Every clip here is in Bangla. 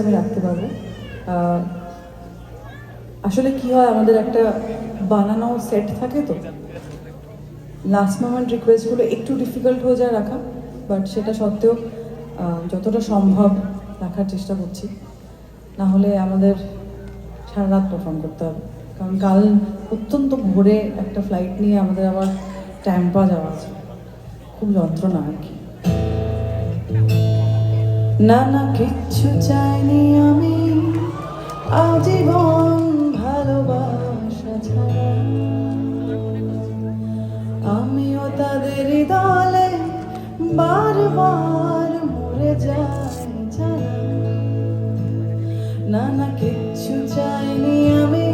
আমি রাখতে পারবো। আসলে কি হয়, আমাদের একটা বানানো সেট থাকে, তো লাস্ট মোমেন্ট রিকোয়েস্টগুলো একটু ডিফিকাল্ট হয়ে যায় রাখা, বাট সেটা সত্ত্বেও যতটা সম্ভব রাখার চেষ্টা করছি। না হলে আমাদের সারা রাত পারফর্ম করতে হবে, কারণ কাল অত্যন্ত ভোরে একটা ফ্লাইট নিয়ে আমাদের আবার ট্যাম্পা যাওয়া আছে। খুব যন্ত্রণা আর কি। না না কিচ্ছু চাইনি আমি আজীবন ভালোবাসা ছাড়া, আমিও তাদের দলে বারবার মরে যাই জানা। না না কিচ্ছু চাইনি আমি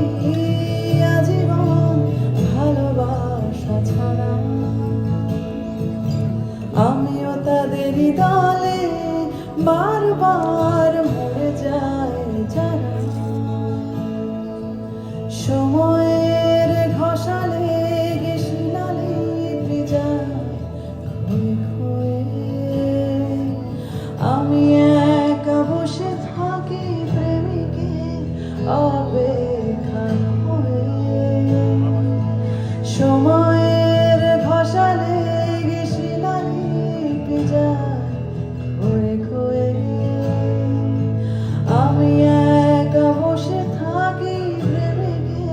আজীবন ভালোবাসা ছাড়া, আমিও তাদের দলে বারবার মরে যাই যারা। সময়ের ঘষালে গেছিলালে যায় ক্ষয়ে ক্ষয়ে, আমি একা বসে থাকি প্রেমিকে অপেক্ষা হয়ে। সময়ের ঘষালে গেছিলালে যায় ক্ষয়ে ক্ষয়ে, আমি একা বসে থাকি প্রেমিকে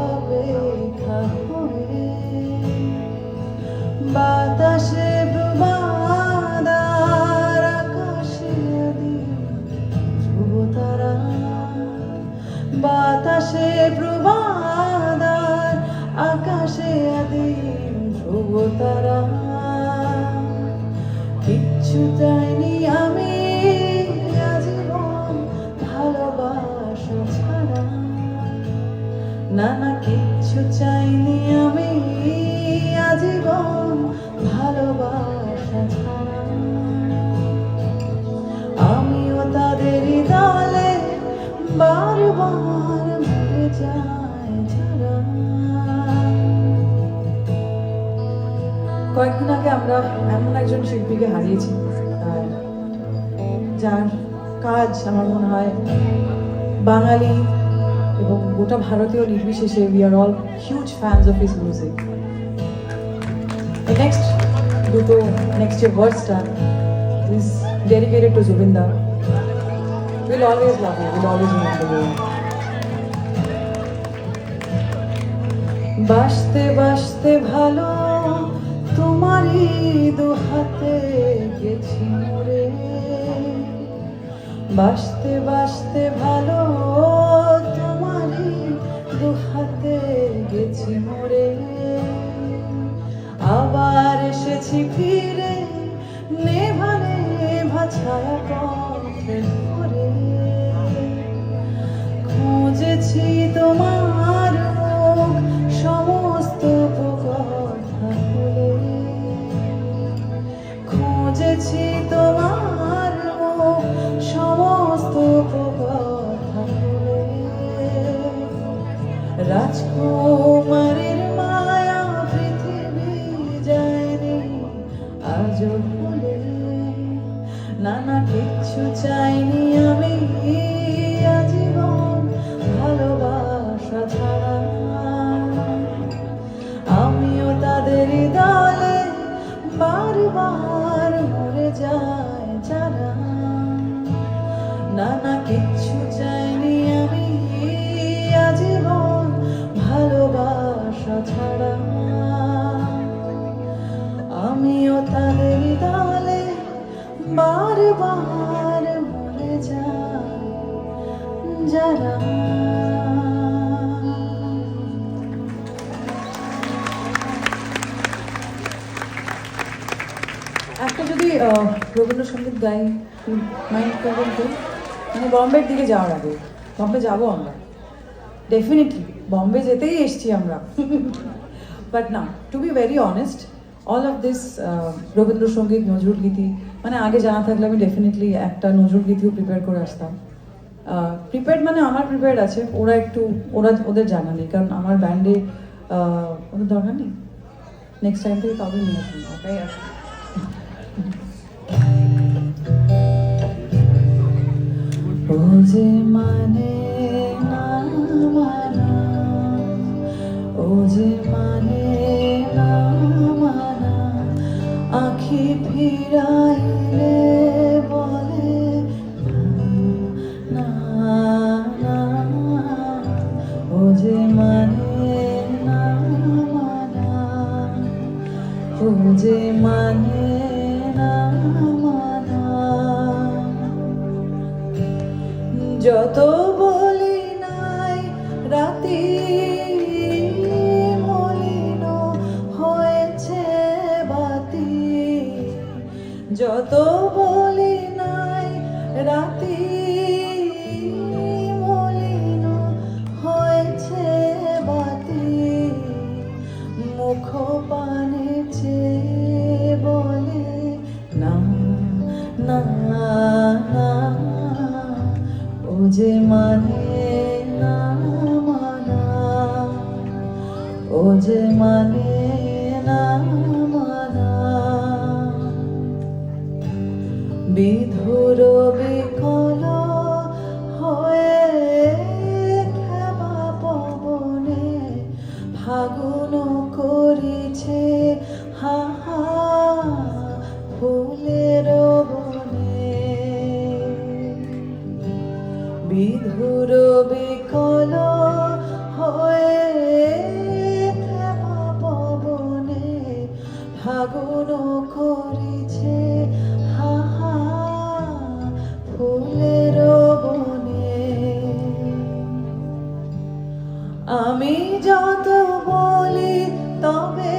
অপেক্ষা হয়ে। বাতাসে প্রবাদার আকাশে ধ্রুব তারা, বাতাসে প্রবাদার আকাশে আদিম ধ্রুব তারা। কিচ্ছু চাইনি আমি আজীবন ভালোবাসা ছাড়া, না না কিচ্ছু চাইনি আমি আজীবন ভালোবাসা ছাড়া, আমিও তাদের দলে বারবার মরে যাই যারা। কয়েকদিন আগে আমরা এমন একজন শিল্পীকে হারিয়েছি যার কাজ আমার মনে হয় বাঙালি এবং গোটা ভারতীয় নির্বিশেষে we are all huge fans of his music. Next যে ভার্সটা ইজ ডেডিকেটেড টু জুবিন দা। We'll always love you, we'll always remember you. বাসতে বাসতে ভালো তোমারই দু হাতে গেছি মরে, বাসতে বাসতে ভালো তোমারই দু হাতে গেছি মরে। আবার এসেছি ফিরে নেভা নেভা ছায়া পথে ধরে, খুঁজেছি তোমার মুখ সমস্ত কথা ভুলে, খুঁজেছি তোমার মুখ সমস্ত কথা ভুলে। রাজকুমারীর মায়া পৃথিবী যায়নি আজও ভুলে, না না কিচ্ছু চাইনি আমি আজীবন ভালোবাসা ছাড়া, আমিও তাদের দলে বারবার মরে যাই যারা। না না কিচ্ছু চাইনি আমি আজীবন ভালোবাসা ছাড়া, আমিও তাদের দলে বারবার মরে যাই যারা। একটা যদি রবীন্দ্রসঙ্গীত গাই, মাইন্ড করবেন তো? মানে বম্বের দিকে যাওয়ার আগে, বম্বে যাবো আমরা ডেফিনেটলি, বম্বে যেতেই এসছি আমরা। বাট না, to be very honest, all of this Rabindrasangeet, Nazrul গীতি, মানে আগে জানা থাকলে আমি ডেফিনেটলি একটা নজরুল গীতিও প্রিপেয়ার করে আসতাম। প্রিপেয়ার্ড মানে আমার প্রিপেয়ার্ড আছে, ওদের জানা নেই, কারণ আমার ব্যান্ডে ওদের দরকার নেই। নেক্সট টাইম থেকে কাউকে নিয়ে আসুন, ওটাই আসুন। ও যে মানে না মানা, ও যে মানে না মানা, আখি ফিরাইলে বলে না না না, ও যে মানে না মানা, ও যে মানে না মানা। যত বলি নাই রাতি মলিন হয়েছে বাতি, যত বলি নাই রাতি মলিন হয়েছে বাতি, মুখ পানে চেয়ে বলে না না না, ও যে মানে না মানা, ও যে মানে না মানা। বিধুর বিকল হয়ে খেবা পবনে ফাগুন করিছে হাহা ফুলের বনে, বিধুর বিকল হয়ে খেবা পবনে ফাগুন করিছে হাহা ফুলের বনে। আমি যত বলি তবে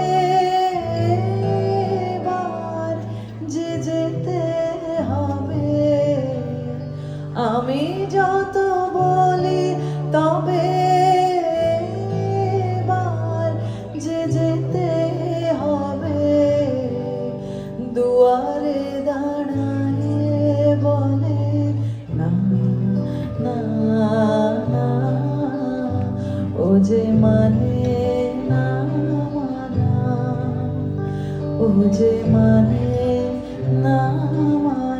এবার যে যেতে হবে, আমি যত বলি তবে এবার যে যেতে হবে, দুয়ারে দাঁড়ায়ে বলে না না না, ও যে মানে না মানা, ও যে মানে না মানা।